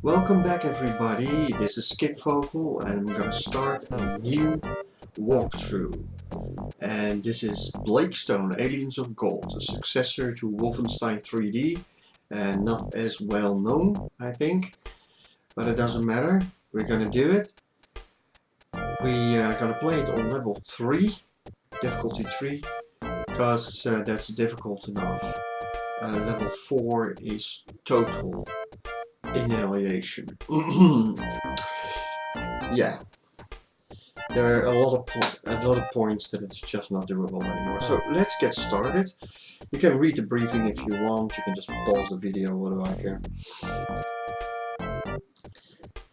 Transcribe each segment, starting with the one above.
Welcome back everybody, this is Skip Vocal and I'm gonna start a new walkthrough. And this is Blakestone Aliens of Gold, a successor to Wolfenstein 3D and not as well known, I think. But it doesn't matter, we're gonna do it. We are gonna play it on level 3, difficulty 3, because that's difficult enough. Level 4 is total annihilation. Yeah, there are a lot of points that it's just not doable anymore. So let's get started. You can read the briefing if you want. You can just pause the video. What do I care?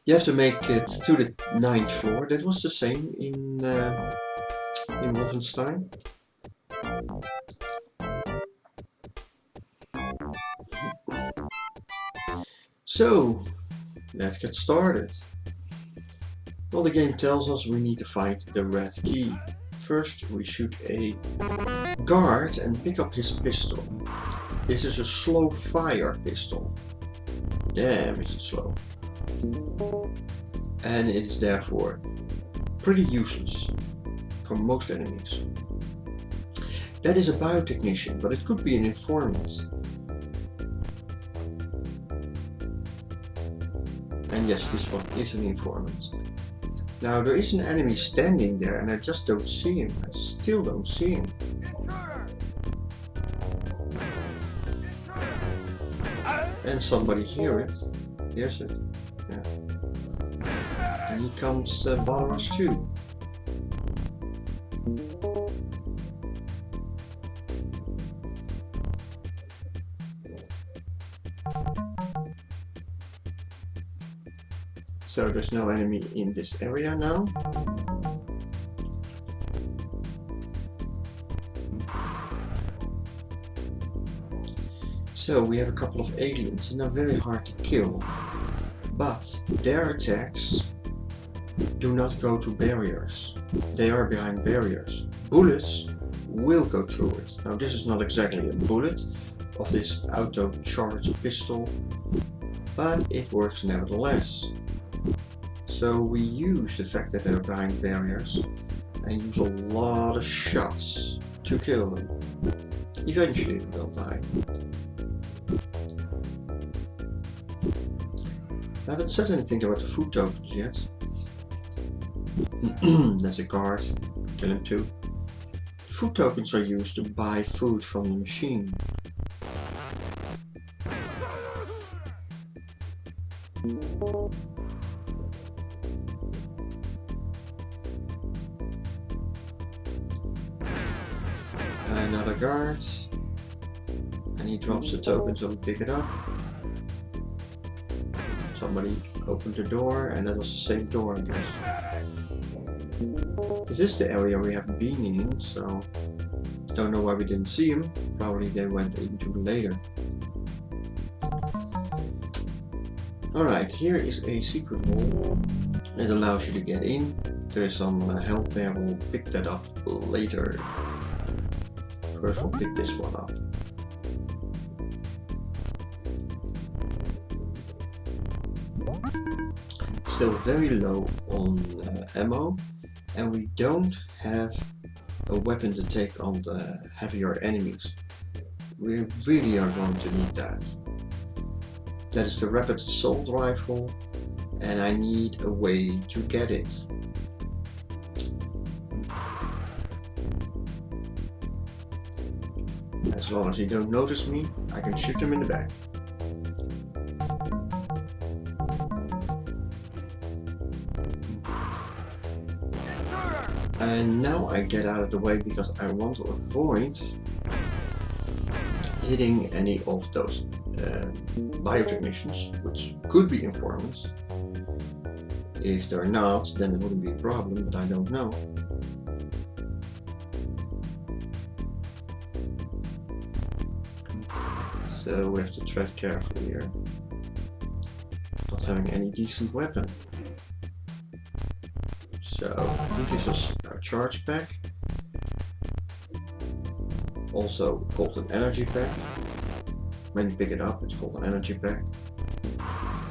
You have to make it to the 9th floor. That was the same in Wolfenstein. So let's get started. Well, the game tells us we need to find the red key. First we shoot a guard and pick up his pistol. This is a slow fire pistol. Damn, is it slow. And it is therefore pretty useless for most enemies. That is a biotechnician, but it could be an informant. And yes, this one is an informant. Now there is an enemy standing there and I just don't see him. I still don't see him. And somebody hears it. Yeah. And he comes bother us too. So there's no enemy in this area now. So we have a couple of aliens and they're very hard to kill. But their attacks do not go to barriers. They are behind barriers. Bullets will go through it. Now this is not exactly a bullet of this auto-charged pistol, but it works nevertheless. So we use the fact that they're behind barriers and use a lot of shots to kill them. Eventually they'll die. I haven't said anything about the food tokens yet. That's a guard, kill him too. Food tokens are used to buy food from the machine. Another guard, and he drops the token so we pick it up. Somebody opened the door and that was the same door, I guess. This is the area we haven't been in, so don't know why we didn't see him. Probably they went into later. Alright, here is a secret wall. It allows you to get in. There's some help there, we'll pick that up later. First we'll pick this one up. Still very low on ammo, and we don't have a weapon to take on the heavier enemies. We really are going to need that. That is the rapid assault rifle, and I need a way to get it. As long as they don't notice me, I can shoot them in the back. And now I get out of the way because I want to avoid hitting any of those biotechnicians, which could be informants. If they're not, then it wouldn't be a problem, but I don't know. So we have to tread carefully here. Not having any decent weapon. So he gives us our charge pack. Also called an energy pack. When you pick it up, it's called an energy pack.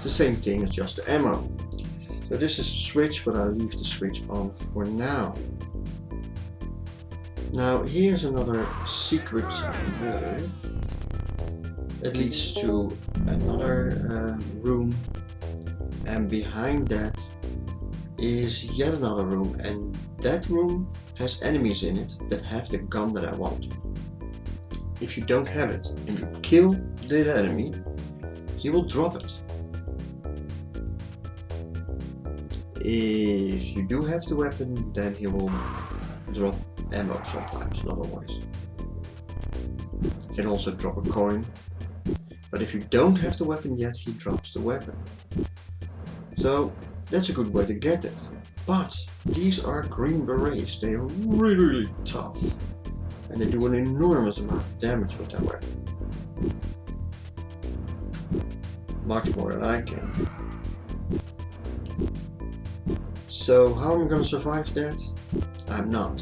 the same thing as just the ammo. So this is a switch, but I'll leave the switch on for now. Now here's another secret wall. It leads to another room, and behind that is yet another room, and that room has enemies in it that have the gun that I want. If you don't have it and you kill that enemy, he will drop it. If you do have the weapon, then he will drop ammo sometimes, not always. He can also drop a coin, but if you don't have the weapon yet, he drops the weapon. So that's a good way to get it. But these are green berets, they are really tough, and they do an enormous amount of damage with that weapon. Much more than I can. So how am I going to survive that? I'm not.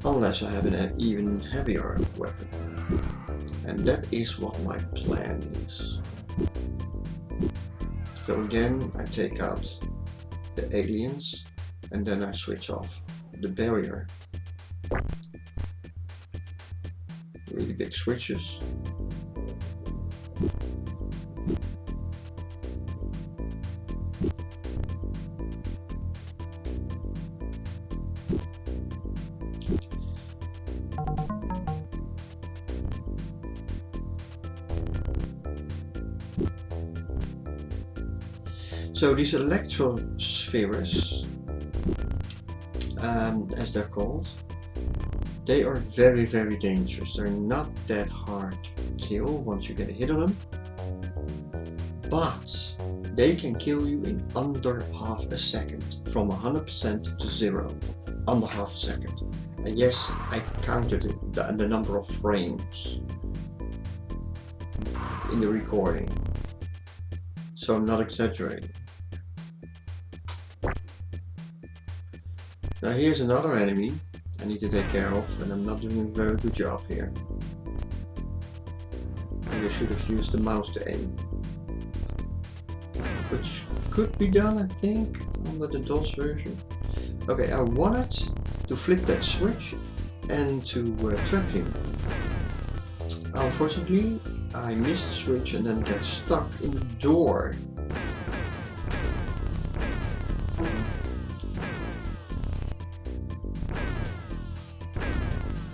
Unless I have an even heavier weapon. And that is what my plan is. So again, I take out the aliens and then I switch off the barrier. Really big switches. So these electrospheres, as they're called, they are very dangerous. They're not that hard to kill once you get a hit on them, but they can kill you in under half a second, from 100% to 0, under half a second. And yes, I counted the number of frames in the recording, so I'm not exaggerating. Now here's another enemy I need to take care of, and I'm not doing a very good job here. Maybe I should have used the mouse to aim, which could be done, I think, under the DOS version. Okay, I wanted to flip that switch and to trap him. Unfortunately, I missed the switch and then get stuck in the door.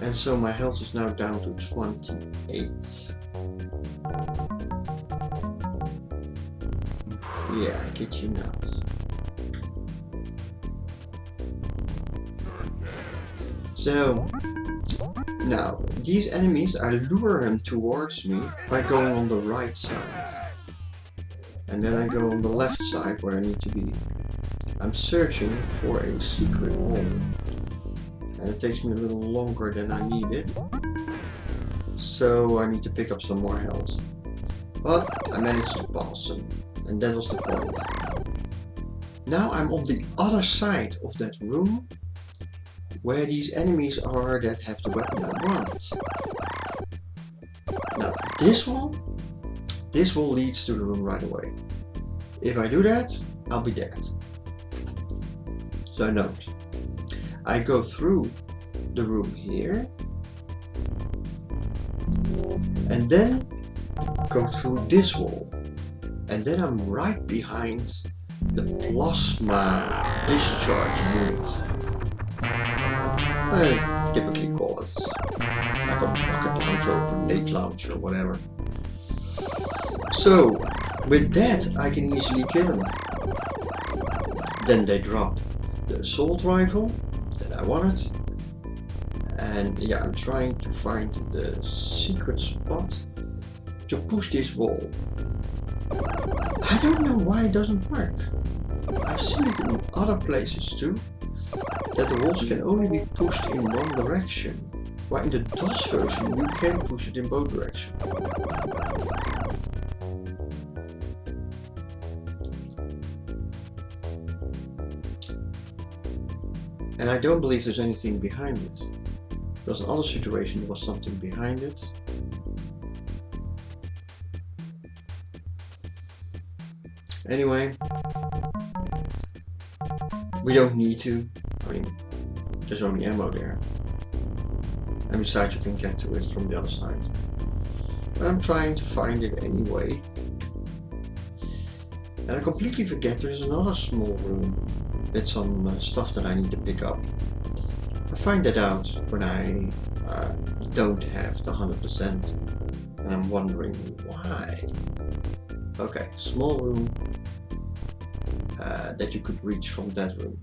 And so my health is now down to 28. Yeah, I kid you not. So, now, these enemies, I lure them towards me by going on the right side. And then I go on the left side where I need to be. I'm searching for a secret wall. And it takes me a little longer than I need it. So I need to pick up some more health. But I managed to pass them. And that was the point. Now I'm on the other side of that room, where these enemies are that have the weapon I want. Now this one leads to the room right away. If I do that, I'll be dead. So note, I go through the room here, and then go through this wall, and then I'm right behind the plasma discharge unit. I typically call it like a rocket launcher or grenade launcher or whatever. So with that I can easily kill them. Then they drop the assault rifle that I wanted, and yeah, I'm trying to find the secret spot to push this wall. I don't know why it doesn't work. I've seen it in other places too, that the walls can only be pushed in one direction, while in the DOS version you can push it in both directions. And I don't believe there's anything behind it. There was another situation, there was something behind it. Anyway, we don't need to. I mean, there's only ammo there. And besides, you can get to it from the other side. But I'm trying to find it anyway. And I completely forget there is another small room with some stuff that I need to pick up. I find that out when I don't have the 100%. And I'm wondering why. Okay, small room that you could reach from that room.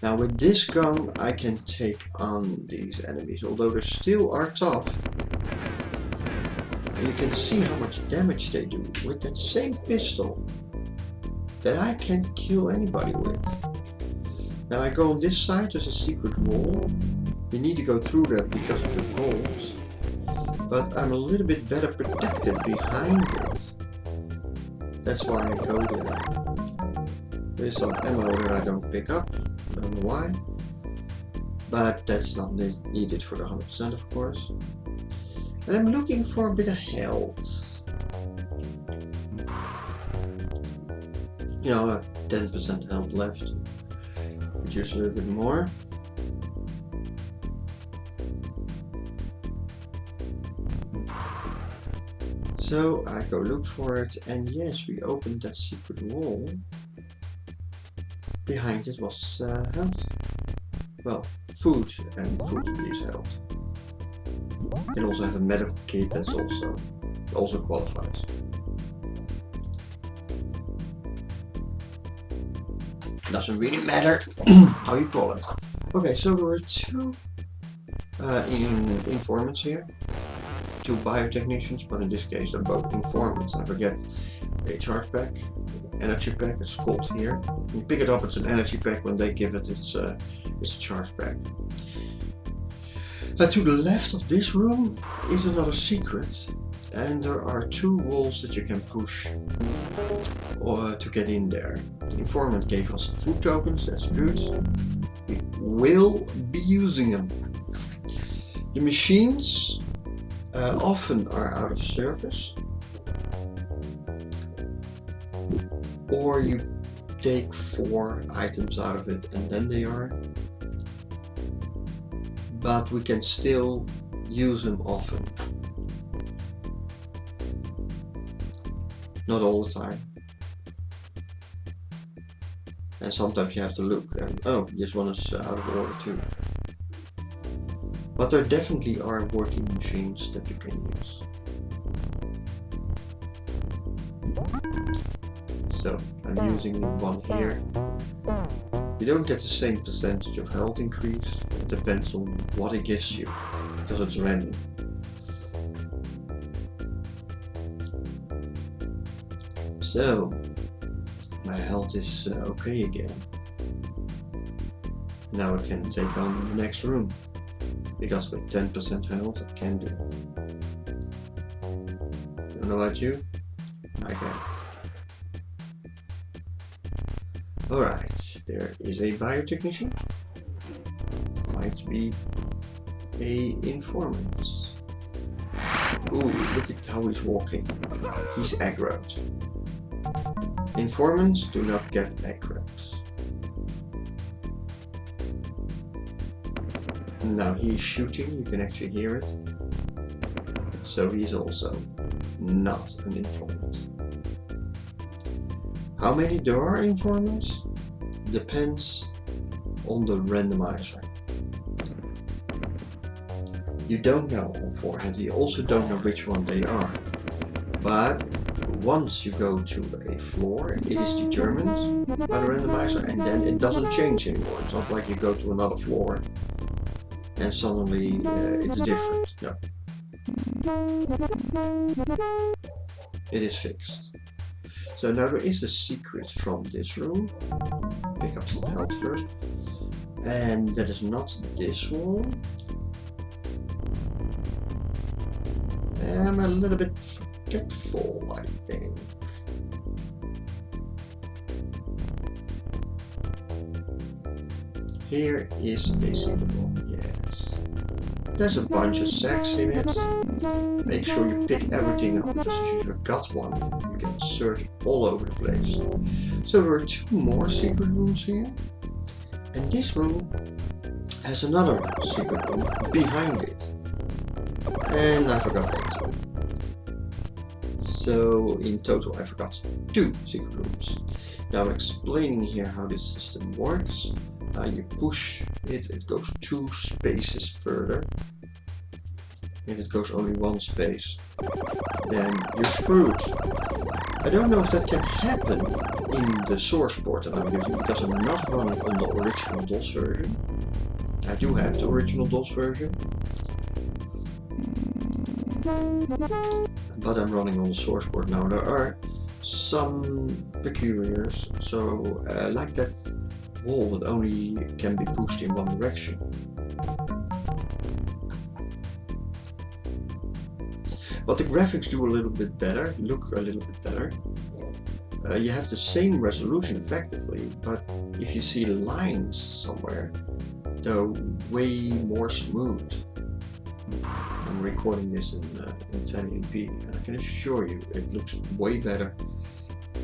Now with this gun I can take on these enemies, although they still are tough. And you can see how much damage they do with that same pistol that I can't kill anybody with. Now I go on this side, there's a secret wall. You need to go through that because of the gold. But I'm a little bit better protected behind it. That's why I go there. There's some ammo that I don't pick up. Don't know why. But that's not needed for the 100% of course. And I'm looking for a bit of health. You know, I have 10% health left. Could use a little bit more. So I go look for it, and yes, we opened that secret wall. Behind it was health. Well, food, and food is health. You can also have a medical kit that's also qualifies. Doesn't really matter how you call it. Okay, so there were two informants here. Two biotechnicians, but in this case they're both informants. I forget a charge pack, energy pack. It's called here. When you pick it up, it's an energy pack. When they give it, it's a charge pack. Now to the left of this room is another secret, and there are two walls that you can push to get in there. The informant gave us food tokens. That's good. We will be using them. The machines often are out of service, or you take 4 items out of it and then they are, but we can still use them often. Not all the time. And sometimes you have to look and oh, this one is out of order too. But there definitely are working machines that you can use. So I'm using one here. You don't get the same percentage of health increase. It depends on what it gives you, because it's random. So my health is okay again. Now I can take on the next room. Because with 10% health, I can do it. Don't know about you? I can't. Alright, there is a biotechnician. Might be a informant. Ooh, look at how he's walking. He's aggroed. Informants do not get aggroed. Now he's shooting, you can actually hear it. So he's also not an informant. How many there are informants depends on the randomizer. You don't know beforehand, you also don't know which one they are. But once you go to a floor, it is determined by the randomizer, and then it doesn't change anymore. It's not like you go to another floor and suddenly it's different. No. It is fixed. So now there is a secret from this room. Pick up some health first. And that is not this one. I'm a little bit forgetful, I think. Here is a secret one, yes. There's a bunch of sacks in it. Make sure you pick everything up, because if you forgot one, you can search all over the place. So there are 2 more secret rooms here. And this room has another secret room behind it. And I forgot that too. So in total I forgot 2 secret rooms. Now I'm explaining here how this system works. You push it, it goes 2 spaces further. If it goes only 1 space, then you're screwed. I don't know if that can happen in the source port that I'm using, because I'm not running on the original DOS version. I do have the original DOS version, but I'm running on the source port now. There are some peculiars, so like that wall that only can be pushed in 1 direction. But the graphics do a little bit better, look a little bit better. You have the same resolution effectively, but if you see lines somewhere, they're way more smooth. I'm recording this in 1080p, and I can assure you it looks way better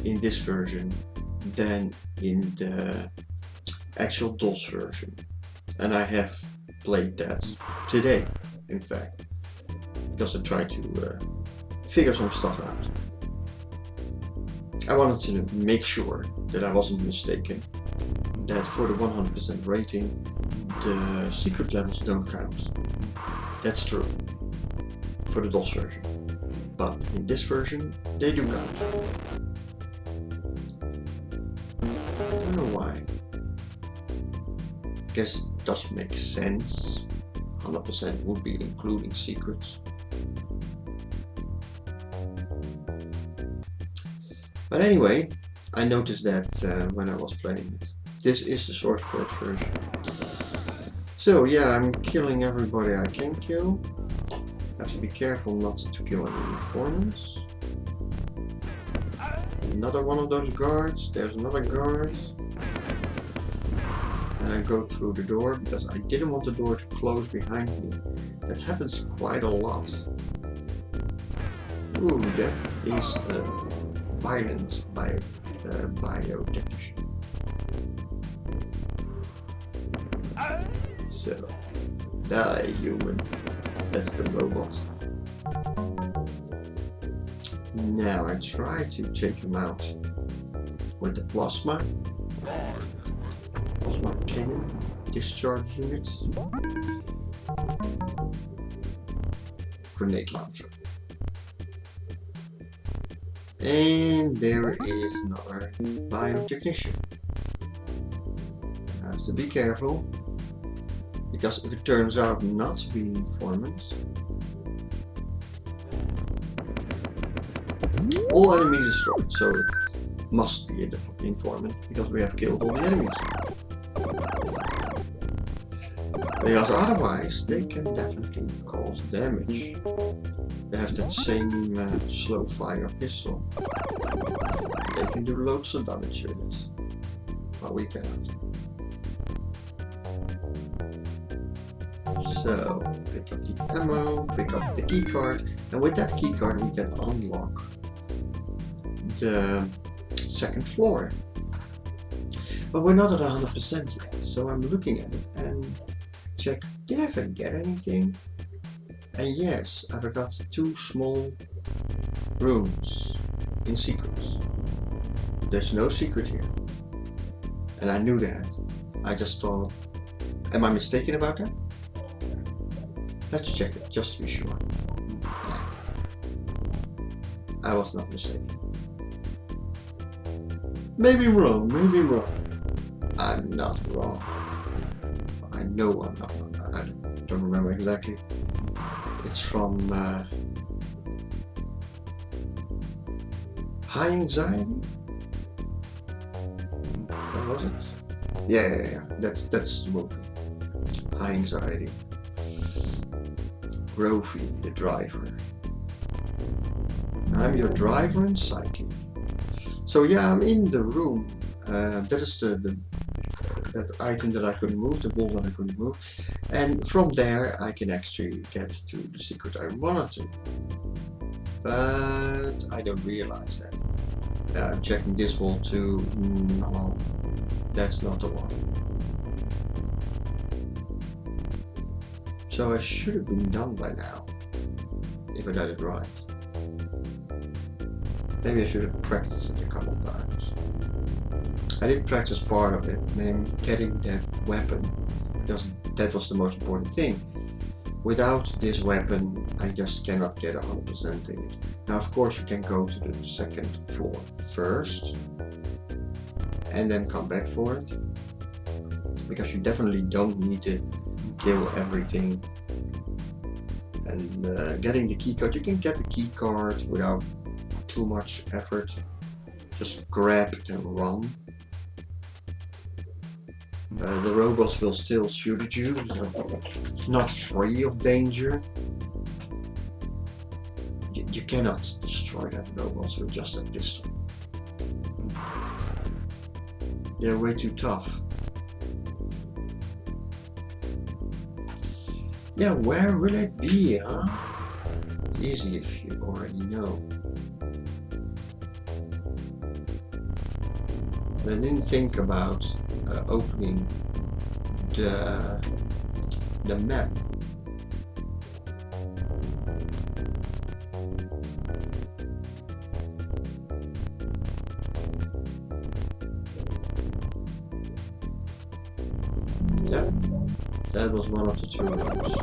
in this version than in the actual DOS version. And I have played that today, in fact, because I tried to figure some stuff out. I wanted to make sure that I wasn't mistaken, that for the 100% rating the secret levels don't count. That's true for the DOS version, but in this version they do count. I don't know why. Guess it does make sense. 100% would be including secrets. But anyway, I noticed that when I was playing it. This is the source port version. So yeah, I'm killing everybody I can kill. Have to be careful not to kill any informants. Another one of those guards. There's another guard. And I go through the door because I didn't want the door to close behind me. That happens quite a lot. Ooh, that is a violent biotechnician. So, die human. That's the robot. Now I try to take him out with the plasma cannon discharge units. Grenade launcher. And there is another biotechnician. I have to be careful, because if it turns out not to be an informant, all enemies destroyed, so it must be an informant, because we have killed all the enemies. Because otherwise they can definitely cause damage. They have that same slow fire pistol. They can do loads of damage with it, but we cannot. So, pick up the ammo, pick up the keycard, and with that keycard we can unlock the 2nd floor. But we're not at 100% yet, so I'm looking at it and check, did I forget anything? And yes, I forgot 2 small rooms in secrets. There's no secret here. And I knew that. I just thought, am I mistaken about that? Let's check it, just to be sure. I was not mistaken. Maybe wrong, maybe wrong. I'm not wrong. I know I'm not wrong. I don't remember exactly. It's from High Anxiety? That was it? Yeah. That's the movie. High Anxiety. Grovey, the driver. I'm your driver and psychic. So yeah, I'm in the room. That is the that item that I couldn't move, the ball that I couldn't move, and from there I can actually get to the secret I wanted to. But I don't realize that. I'm checking this wall too. No, that's not the one. So I should have been done by now, if I did it right. Maybe I should have practiced it a couple of times. I did practice part of it, namely getting that weapon, because that was the most important thing. Without this weapon, I just cannot get 100% in it. Now, of course, you can go to the second floor first, and then come back for it, because you definitely don't need to kill everything. And getting the key card, you can get the key card without too much effort. Just grab it and run. The robots will still shoot at you, so it's not free of danger. You cannot destroy that robots with just a pistol. They're way too tough. Yeah, where will it be, huh? It's easy if you already know. But I didn't think about opening the map. Yeah, that was one of the two rooms.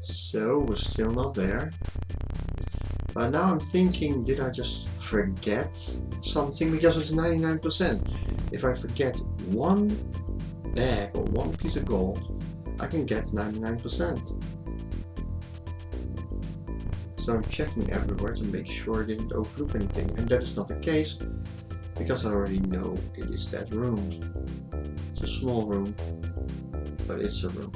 So we're still not there. But now I'm thinking, did I just forget something? Because it's 99%. If I forget one bag or one piece of gold, I can get 99%. So I'm checking everywhere to make sure I didn't overlook anything. And that is not the case, because I already know it is that room. It's a small room, but it's a room.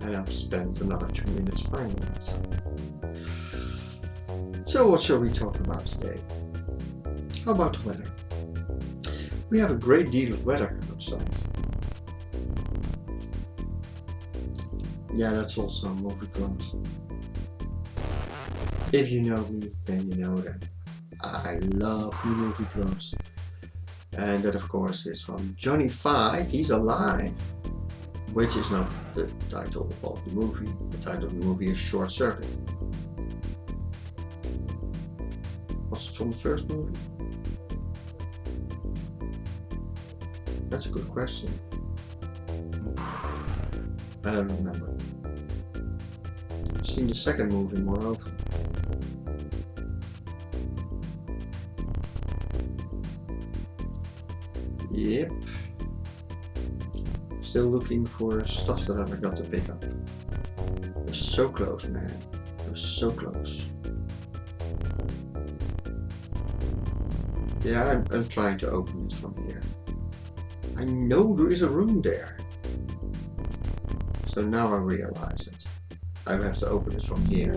And I've spent another 2 minutes finding it. So what shall we talk about today? How about the weather? We have a great deal of weather outside. Yeah, that's also a movie quote. If you know me, then you know that I love movie quotes. And that of course is from Johnny 5, He's Alive. Which is not the title of the movie. The title of the movie is Short Circuit. Was it from the first movie? That's a good question. I don't remember. I've seen the second movie more often. Yep. Still looking for stuff that I forgot to pick up. We're so close, man. We're so close. Yeah, I'm trying to open it from here. I know there is a room there. So now I realize it. I have to open it from here.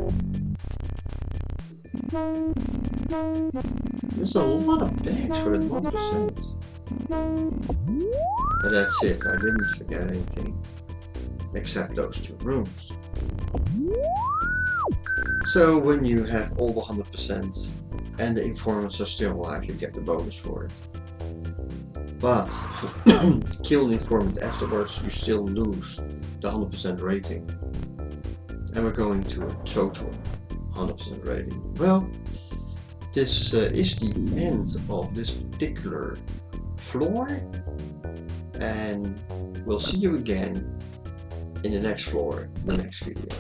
There's a lot of bags for that 1%. But that's it, I didn't forget anything. Except those 2 rooms. So when you have all the 100% and the informants are still alive, you get the bonus for it. But kill the informant afterwards, you still lose the 100% rating. And we're going to a total 100% rating. Well, this is the end of this particular floor, and we'll see you again in the next floor, the next video.